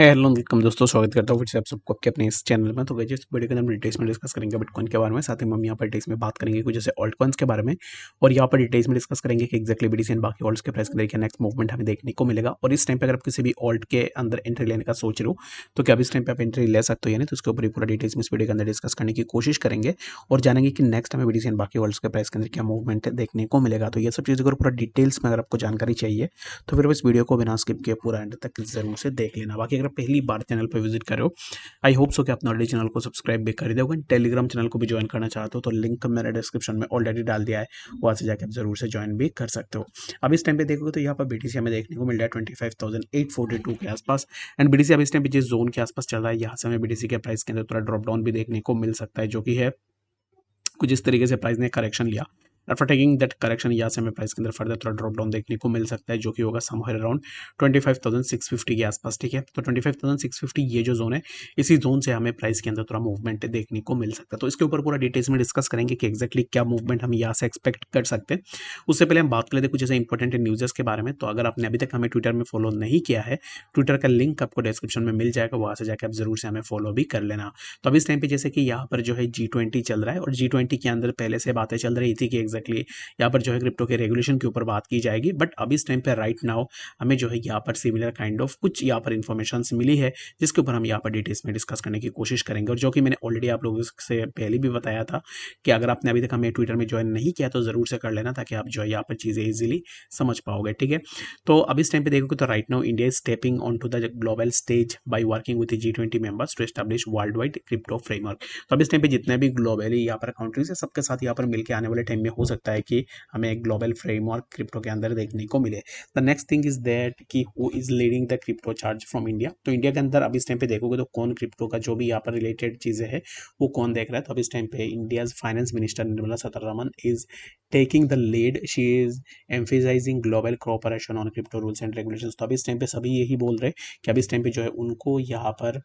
Hello welcome दोस्तों, स्वागत करता हूँ फिर से आप सबको आपके अपने इस चैनल में। तो गाइस इस वीडियो के अंदर हम डिटेल्स में डिस्कस करेंगे बिटकॉइन के बारे में। साथ ही हम यहाँ पर डिटेल्स में बात करेंगे कुछ जैसे ऑल्ट कॉइन्स के बारे में, और यहाँ पर डिटेल्स में डिस्कस करेंगे कि एक्जैक्टली बीटीसी एंड बाकी ऑल्ट्स के प्राइस के अंदर क्या नेक्स्ट मूवमेंट हमें देखने को मिलेगा। और इस टाइम पे अगर आप किसी भी ऑल्ट के अंदर एंट्री लेने का सोच रहे हो तो क्या आप इस टाइम पे आप एंट्री ले सकते हो या नहीं, तो उसके ऊपर पूरा डिटेल्स में इस वीडियो के अंदर डिस्कस करने की कोशिश करेंगे और जानेंगे कि नेक्स्ट हमें बीटीसी एंड बाकी ऑल्ट्स के प्राइस के अंदर क्या मूवमेंट देखने को मिलेगा। तो ये सब चीज़ों को पूरा डिटेल्स में अगर आपको जानकारी चाहिए तो फिर इस वीडियो को बिना स्किप किए पूरा एंड तक जरूर से देख लेना। बाकी अगर पहली बार चैनल पर विजिट करो, आई होप सो कि आपने ऑलरेडी चैनल को सब्सक्राइब भी कर दिया होगा। टेलीग्राम चैनल को भी ज्वाइन करना चाहते हो तो लिंक मैंने डिस्क्रिप्शन में ऑलरेडी डाल दिया है, वहाँ से जाकर आप जरूर से ज्वाइन भी कर सकते हो। अब इस टाइम पे देखोगे तो यहाँ पर बीटीसी हमें देखने को मिल रहा है 25,842 के आसपास। एंड बीटीसी अब इस टाइम पे जिस जोन के आसपास चल रहा है, यहाँ से हमें बीटीसी के प्राइस के अंदर थोड़ा ड्रॉप डाउन भी देखने को मिल सकता है, जो कि है कुछ इस तरीके से प्राइस ने करेक्शन लिया। आफ्टर टेकिंग दैट करेक्शन यहाँ से हमें प्राइस के अंदर फर्दर थोड़ा ड्रॉप डाउन देखने को मिल सकता है, जो कि होगा समवेयर अराउंड 25,650 के आसपास। ठीक है, तो 25,650 ये जो जोन है, इसी जोन से हमें प्राइस के अंदर थोड़ा मूवमेंट देखने को मिल सकता है। तो इसके ऊपर पूरा डिटेल्स में डिस्कस करेंगे कि एक्जैक्टली क्या मूवमेंट हम यहाँ से एक्सपेक्ट कर सकते हैं। उससे पहले हम बात कर लेते हैं कुछ ऐसे इंपॉर्टेंट न्यूज़ के बारे में। तो अगर आपने अभी तक हमें ट्विटर में फॉलो नहीं किया है, ट्विटर का लिंक आपको डिस्क्रिप्शन में मिल जाएगा, वहाँ से जाकर आप जरूर से हमें फॉलो भी कर लेना। तो अब इस टाइम पे जैसे कि यहाँ पर जो है G20 चल रहा है, और G20 के अंदर पहले से बातें चल रही थी कि एक्जैक्टली यहाँ पर जो है क्रिप्टो के रेगुलेशन के ऊपर बात की जाएगी। बट अब इस टाइम पे राइट नाउ हमें जो है यहाँ पर सिमिलर काइंड ऑफ कुछ यहाँ पर इन्फॉर्मेशन मिली है, जिसके ऊपर हम यहाँ पर डिटेल्स में डिस्कस करने की कोशिश करेंगे। और जो कि मैंने ऑलरेडी आप लोगों से पहले भी बताया था कि अगर आपने अभी तक हमें ट्विटर में ज्वाइन नहीं किया तो ज़रूर से कर लेना, ताकि आप जो है यहाँ पर चीज़ें ईजिली समझ पाओगे। ठीक है, तो अब इस टाइम पे देखोगे तो right now India is stepping on to the global stage by working with G20 members to establish world wide crypto framework. तो अब इस टाइम पे जितने भी ग्लोबली यहाँ पर कंट्रीज है, सबके साथ यहाँ पर मिलकर आने वाले टाइम में हो सकता है कि हमें एक ग्लोबल फ्रेमवर्क क्रिप्टो के अंदर देखने को मिले। The next thing is that कि who is leading the crypto charge from India. तो इंडिया के अंदर अब इस टाइम पे देखोगे तो कौन क्रिप्टो का जो भी यहाँ पर रिलेटेड चीज़ें हैं वो कौन देख रहा है। तो अब इस टाइम पे India's finance minister Nirmala Sitharaman is taking the lead. She is emphasizing global cooperation on crypto rules and regulations। तो अब इस टाइम पे सभी यही बोल रहे हैं कि अब इस टाइम पे जो है उनको यहाँ पर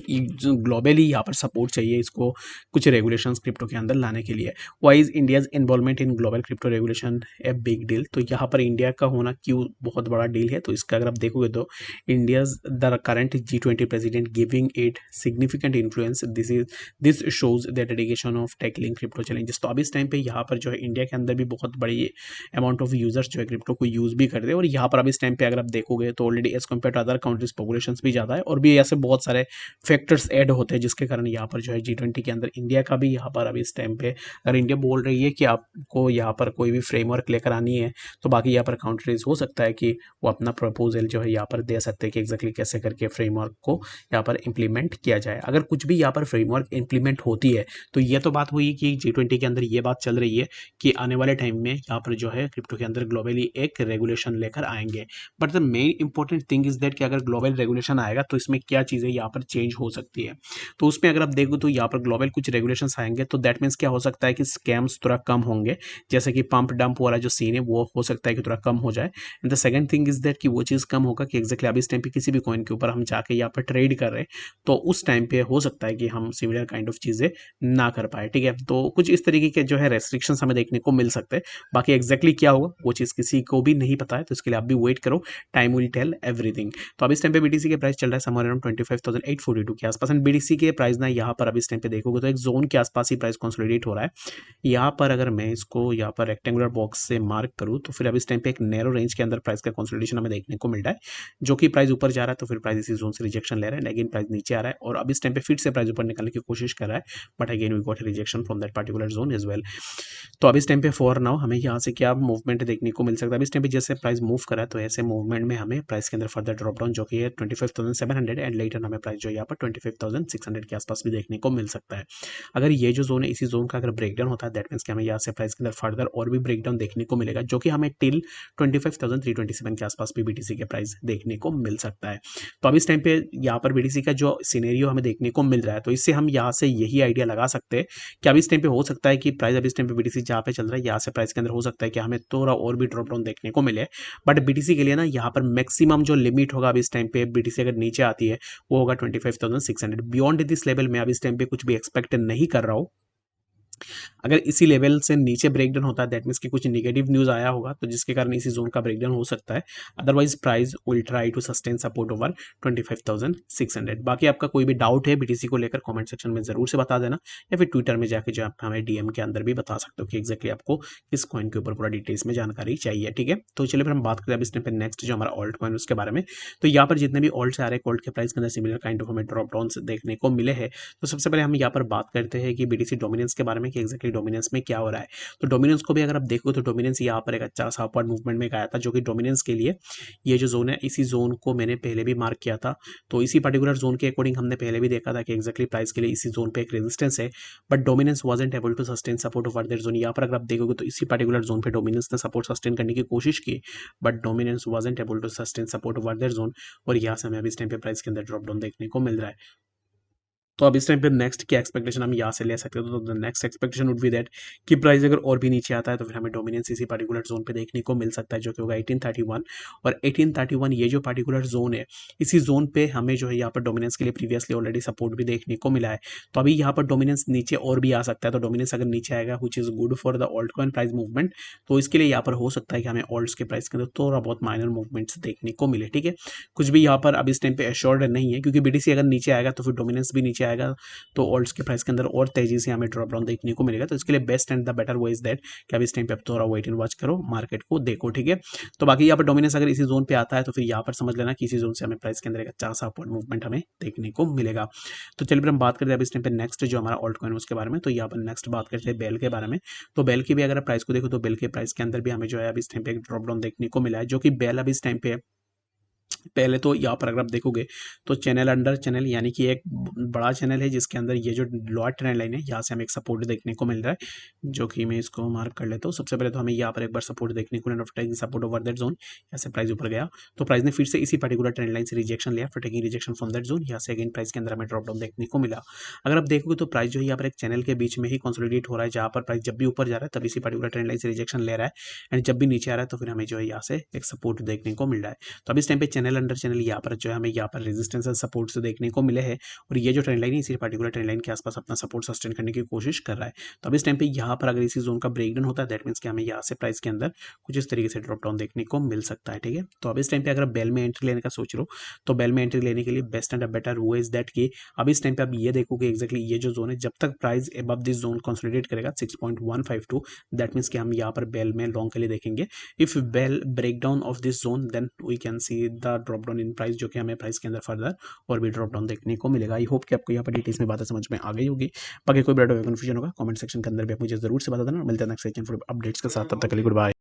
जो ग्लोबली यहाँ पर सपोर्ट चाहिए इसको कुछ रेगुलेशंस क्रिप्टो के अंदर लाने के लिए। Why is India's involvement in global crypto regulation a big deal. तो यहाँ पर इंडिया का होना क्यों बहुत बड़ा डील है, तो इसका अगर आप देखोगे तो India's the current G20 president giving it significant influence. This shows the dedication of tackling crypto challenges. तो अब इस टाइम पे यहाँ पर जो है इंडिया के अंदर भी बहुत बड़ी अमाउंट ऑफ यूजर्स जो है क्रिप्टो को यूज भी करते हैं। और यहाँ पर अब इस टाइम पे अगर आप देखोगे तो already as compare to other countries population भी ज़्यादा है, और भी ऐसे बहुत सारे फैक्टर्स ऐड होते हैं जिसके कारण यहाँ पर जो है G20 के अंदर इंडिया का भी यहाँ पर अभी इस टाइम पे अगर इंडिया बोल रही है कि आपको यहाँ पर कोई भी फ्रेमवर्क लेकर आनी है, तो बाकी यहाँ पर कंट्रीज हो सकता है कि वो अपना प्रपोजल जो है यहाँ पर दे सकते हैं कि एग्जैक्टली कैसे करके फ्रेमवर्क को यहाँ पर इम्प्लीमेंट किया जाए। अगर कुछ भी यहाँ पर फ्रेमवर्क इम्प्लीमेंट होती है तो ये तो बात हुई कि G20 के अंदर ये बात चल रही है कि आने वाले टाइम में यहाँ पर जो है क्रिप्टो के अंदर ग्लोबली एक रेगुलेशन लेकर आएंगे। But the main important thing is that कि अगर ग्लोबल रेगुलेशन आएगा तो इसमें क्या चीज़ें यहाँ पर चेंज हो सकती है। तो उसमें अगर आप देखो तो यहाँ पर ग्लोबल कुछ रेगुलेशंस आएंगे तो दैट मीन्स क्या हो सकता है कि स्कैम्स थोड़ा कम होंगे, जैसे कि पंप डंप वाला जो सीन है वो हो सकता है कि थोड़ा कम हो जाए। And the second thing is that कि वो चीज़ कम होगा कि एक्जैक्टली अभी इस टाइम पे किसी भी कॉइन के ऊपर हम जाके यहाँ पर ट्रेड कर रहे हैं तो उस टाइम पे हो सकता है कि हम सिमिलर काइंड ऑफ चीज़ें ना कर पाए। ठीक है, तो कुछ इस तरीके के जो है रेस्ट्रिक्शंस हमें देखने को मिल सकते हैं। बाकी एक्जैक्टली क्या होगा वो चीज़ किसी को भी नहीं पता है, तो इसके लिए आप भी वेट करो, टाइम विल टेल एवरीथिंग। तो अब इस टाइम पे बीटीसी के प्राइस चल रहा है समवेयर अराउंड 25,842 के आसपास। एंड बीटीसी के प्राइस ना यहाँ पर अब इस टाइम पे देखोगे तो एक जोन के आसपास ही प्राइस कंसोलिडेट हो रहा है। यहाँ पर अगर मैं इसको यहाँ पर रेक्टेंगुलर बॉक्स से मार्क करूँ तो फिर अब इस टाइम पे एक नैरो रेंज के अंदर प्राइस का कंसोलिडेशन हमें देखने को मिल रहा है, जो कि प्राइस ऊपर जा रहा है तो फिर प्राइस इसी जोन से रिजेक्शन ले रहा है, लेकिन प्राइस नीचे आ रहा है और अब इस टाइम पे फिर से प्राइस ऊपर निकलने की कोशिश कर रहा है, but again we got rejection from that particular zone as well. तो अब इस टाइम पे फॉर नाउ हमें यहाँ से क्या मूवमेंट देखने को मिल सकता है। अब इस टाइम पे जैसे प्राइस मूव करा है तो ऐसे मूवमेंट में हमें प्राइस के अंदर फर्दर ड्रॉप डाउन जो कि है 25,700 एंड लेटर हमें प्राइस जो यहाँ पर 25,600 के आसपास भी देखने को मिल सकता है। अगर ये जो जोन है इसी जोन का अगर ब्रेकडाउन होता है दैट मीन्स कि हमें यहाँ से प्राइस के अंदर फर्दर और भी ब्रेकडाउन देखने को मिलेगा, जो कि हमें टिल 25,327 के आसपास भी बीटीसी के प्राइस देखने को मिल सकता है। तो अब इस टाइम पे यहाँ पर बीटीसी का जो सिनेरियो हमें देखने को मिल रहा है तो इससे हम यहाँ से यही आइडिया लगा सकते हैं कि अब इस टाइम पे हो सकता है कि प्राइस अब इस टाइम पे बीटीसी जहाँ पे चल रहा है यहाँ से प्राइस के अंदर हो सकता है कि हमें थोड़ा और भी ड्रॉप डाउन देखने को मिले। बट बीटीसी के लिए ना यहाँ पर मैक्सिमम जो लिमिट होगा अब इस टाइम पे बीटीसी अगर नीचे आती है वो होगा 25,600। बियॉन्ड दिस लेवल में अब इस टाइम पे कुछ भी एक्सपेक्ट नहीं कर रहा हूँ अगर इसी लेवल से नीचे ब्रेकडाउन होता है दैट मीन्स कि कुछ नेगेटिव न्यूज़ आया होगा तो जिसके कारण इसी जोन का ब्रेकडाउन हो सकता है। Otherwise price will try to sustain support over 25,600। बाकी आपका कोई भी डाउट है बीटीसी को लेकर कमेंट सेक्शन में जरूर से बता देना, या फिर ट्विटर में जाके जो आप हमें डीएम के अंदर भी बता सकते हो कि एक्जैक्टली आपको किस कॉइन के ऊपर पूरा डिटेल्स में जानकारी चाहिए। ठीक है, तो चलिए फिर हम बात करें अब इस टाइम पे नेक्स्ट जो हमारा ऑल्ट कॉइन उसके बारे में। तो यहाँ पर जितने भी ऑल्ट आ रहे हैं ऑल्ट के प्राइस के अंदर सिमिलर काइंड ऑफ हमें ड्रॉप डाउन देखने को मिले हैं। तो सबसे पहले हम यहाँ पर बात करते हैं कि बीटीसी डोमिनेंस के बारे में कि एक्जैक्टली डोमिनेंस में क्या हो रहा है। तो डोमिनेंस को भी अगर आप देखो तो डोमिनेंस यहाँ पर एक अच्छा सा अपवर्ड मूवमेंट में गया था, जो कि डोमिनेंस के लिए ये जो जोन है इसी जोन को मैंने पहले भी मार्क किया था। तो इसी पर्टिकुलर जोन के अकॉर्डिंग हमने पहले भी देखा था कि एक्जैक्टली प्राइस के लिए इसी जोन पे एक रेजिस्टेंस है, but dominance wasn't able to sustain support over that zone. यहाँ पर अगर आप देखोगे तो इसी पर्टिकुलर जोन पे डोमिनेंस ने सपोर्ट सस्टेन करने की कोशिश की, but dominance wasn't able to sustain support over that zone, और यहाँ से हमें अभी इस टाइम पे प्राइस के अंदर ड्रॉप डाउन देखने को मिल रहा है। तो अब इस टाइम पे नेक्स्ट क्या एक्सपेक्टेशन हम यहाँ से ले सकते हो, तो next expectation would be that कि प्राइस अगर और भी नीचे आता है तो फिर हमें डोमिनेंस इसी पर्टिकुलर जोन पे देखने को मिल सकता है, जो कि होगा 1831। और 1831 ये जो पर्टिकुलर जोन है, इसी जोन पे हमें जो है यहाँ पर डोमिनेंस के लिए प्रीवियसली ऑलरेडी सपोर्ट भी देखने को मिला है। तो अभी यहाँ पर डोमिनेंस नीचे और भी आ सकता है। तो डोमिनेंस अगर नीचे आएगा which is good for the alt coin price movement, तो इसके लिए यहाँ पर हो सकता है कि हमें ऑल्ट्स के प्राइस के अंदर थोड़ा बहुत माइनर मूवमेंट्स देखने को मिले। ठीक है, कुछ भी यहाँ पर अब इस टाइम पे एश्योर्ड नहीं है, क्योंकि बीटीसी अगर नीचे आएगा तो फिर डोमिनेंस भी नीचे आएगा, तो ऑल्ट्स के प्राइस के अंदर और तेजी से हमें ड्रॉप डाउन देखने को मिलेगा। तो इसके लिए best and the better way is that कि अब इस टाइम पे आप थोड़ा वेट एंड वॉच करो, मार्केट को देखो। ठीक है, तो बाकी यहाँ पर डोमिनेंस अगर इसी जोन पे आता है तो फिर यहाँ पर समझ लेना कि इसी जोन से हमें प्राइस के अंदर एक अच्छा सा अपवर्ड मूवमेंट हमें देखने को मिलेगा। तो चलिए फिर हम बात करते हैं अब इस टाइम पे नेक्स्ट जो हमारा ऑल्ट कॉइन उसके बारे में। तो यहाँ पर नेक्स्ट बात करते हैं बेल के बारे में। तो बेल की भी अगर प्राइस को देखो तो बेल के प्राइस के अंदर भी हमें जो है अब इस टाइम पे एक ड्रॉप डाउन देखने को मिला है, जो कि बेल अब इस टाइम पे पहले तो यहाँ पर अगर आप देखोगे तो चैनल अंडर चैनल, यानी कि एक बड़ा चैनल है जिसके अंदर ये जो लोअर ट्रेंड लाइन है यहाँ से हमें एक सपोर्ट देखने को मिल रहा है, जो कि मैं इसको मार्क कर लेता हूँ। सबसे पहले तो हमें यहाँ पर एक बार सपोर्ट देखने को मिला, सपोर्ट ओवर दैट जोन। यहाँ से प्राइस ऊपर गया तो प्राइस ने फिर से इसी पर्टिकुलर ट्रेंड लाइन से रिजेक्शन लिया, फिर taking rejection from that zone. यहाँ से अगेन प्राइस के अंदर हमें ड्रॉप डाउन देखने को मिला। अगर आप देखोगे तो प्राइस जो है यहाँ पर एक चैनल के बीच में ही कंसोलिडेट हो रहा है, जहाँ पर प्राइस जब भी ऊपर जा रहा है तब इसी पर्टिकुलर ट्रेंड लाइन से रिजेक्शन ले रहा है, एंड जब भी नीचे आ रहा है तो फिर हमें जो है यहाँ से एक सपोर्ट देखने को मिल रहा है। तो अब इस टाइम पे चैनल अंडर चैनल यहाँ पर जो है हमें यहाँ पर रेजिस्टेंस और सपोर्ट से देखने को मिले हैं, और ये जो ट्रेंड लाइन है इसी पर्टिकुलर ट्रेंड लाइन के आसपास अपना सपोर्ट सस्टेन करने की कोशिश कर रहा है। तो अब इस टाइम पे यहाँ पर अगर इसी जोन का ब्रेकडाउन होता है दैट मीन्स कि हमें यहाँ से प्राइस के अंदर कुछ इस तरीके से ड्रॉप डाउन देखने को मिल सकता है। ठीक है, तो अब इस टाइम पे अगर बेल में एंट्री लेने का सोच रहे हो तो बेल में एंट्री लेने के लिए बेस्ट एंड बेटर वो इज दैट कि अब इस टाइम पे आप ये देखोगे एक्जैक्टली ये जो जोन है जब तक price above this zone consolidate करेगा 6.152, दैट मीन्स कि हम यहाँ पर बेल में लॉन्ग के लिए देखेंगे। If bell break down of this zone then we can see the drop down in price, जो कि हमें प्राइस के अंदर फर्दर और भी ड्रॉप डाउन देखने को मिलेगा। आई होप कि आपको यहाँ पर डिटेल्स में बातें समझ में आ गई होगी। बाकी कोई बड़ा कन्फ्यूजन होगा कमेंट सेक्शन के अंदर भी आप मुझे जरूर से बता देना। मिलते हैं नेक्स्ट सेशन अपडेट्स के साथ, तब तक के लिए गुड बाय।